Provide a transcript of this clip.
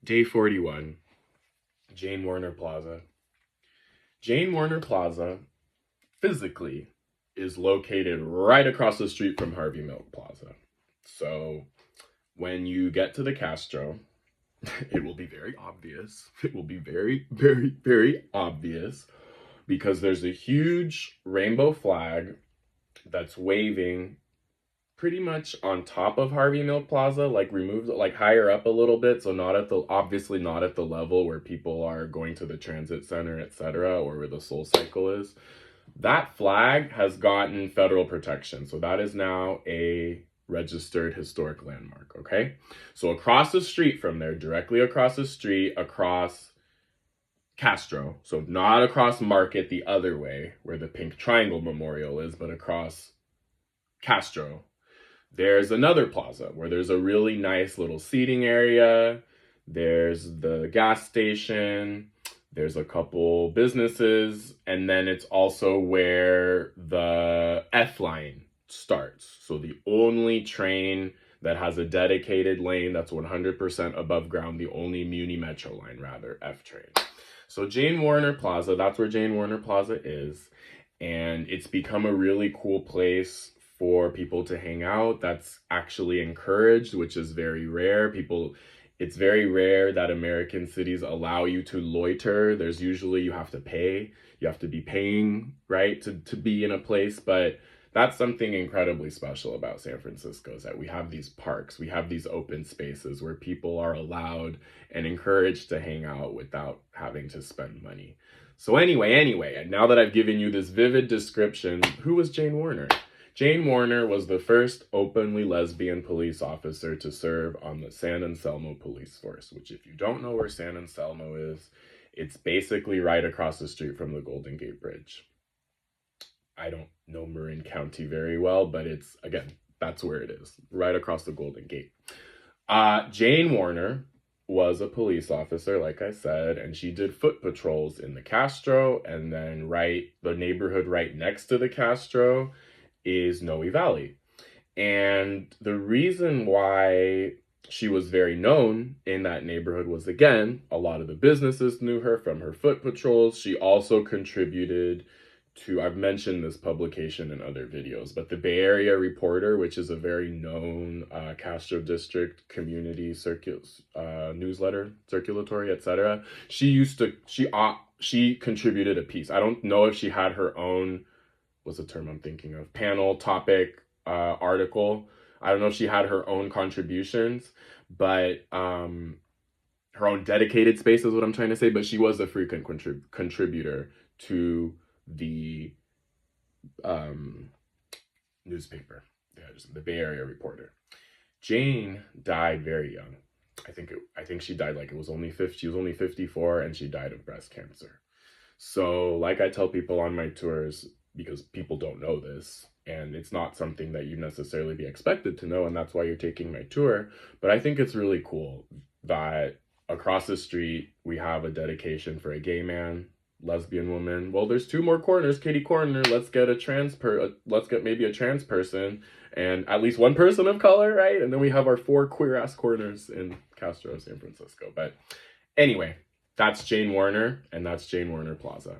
Day 41, Jane Warner Plaza. Jane Warner Plaza physically is located right across the street from Harvey Milk Plaza. So when you get to the Castro, it will be very obvious. It will be very, very, very obvious because there's a huge rainbow flag that's waving pretty much on top of Harvey Milk Plaza, like removed, like higher up a little bit, so not at the, obviously not at the level where people are going to the transit center, etc., or where the Soul Cycle is. That flag has gotten federal protection, so that is now a registered historic landmark. Okay, so across the street from there, directly across the street, across Castro, so not across Market the other way where the Pink Triangle Memorial is, but across Castro, there's another plaza where there's a really nice little seating area. There's the gas station. There's a couple businesses. And then it's also where the F line starts. So the only train that has a dedicated lane that's 100% above ground, the only Muni Metro line, rather, F train. So Jane Warner Plaza, that's where Jane Warner Plaza is. And it's become a really cool place for people to hang out. That's actually encouraged, which is very rare. It's very rare that American cities allow you to loiter. There's usually, you have to pay. You have to be paying, right, to be in a place. But that's something incredibly special about San Francisco, is that we have these parks, we have these open spaces where people are allowed and encouraged to hang out without having to spend money. So anyway, and now that I've given you this vivid description, who was Jane Warner? Jane Warner was the first openly lesbian police officer to serve on the San Anselmo Police Force, which, if you don't know where San Anselmo is, it's basically right across the street from the Golden Gate Bridge. I don't know Marin County very well, but it's, again, that's where it is, right across the Golden Gate. Jane Warner was a police officer, like I said, and she did foot patrols in the Castro, and then the neighborhood right next to the Castro is Noe Valley. And the reason why she was very known in that neighborhood was, again, a lot of the businesses knew her from her foot patrols. She also contributed to, I've mentioned this publication in other videos, but the Bay Area Reporter, which is a very known Castro District community newsletter, circulatory, etc. She contributed a piece. I don't know if she had her own, what's the term I'm thinking of, panel, topic, article. I don't know if she had her own contributions, but her own dedicated space is what I'm trying to say, but she was a frequent contributor to the newspaper, the Bay Area Reporter. Jane died very young. I think she died like she was only 54, and she died of breast cancer. So like I tell people on my tours, because people don't know this, and it's not something that you necessarily be expected to know, and that's why you're taking my tour, but I think it's really cool that across the street we have a dedication for a gay man, lesbian woman. Well, there's two more corners, kitty corner. Let's get maybe a trans person and at least one person of color, right? And then we have our 4 queer ass corners in Castro, San Francisco. But anyway, that's Jane Warner, and that's Jane Warner Plaza.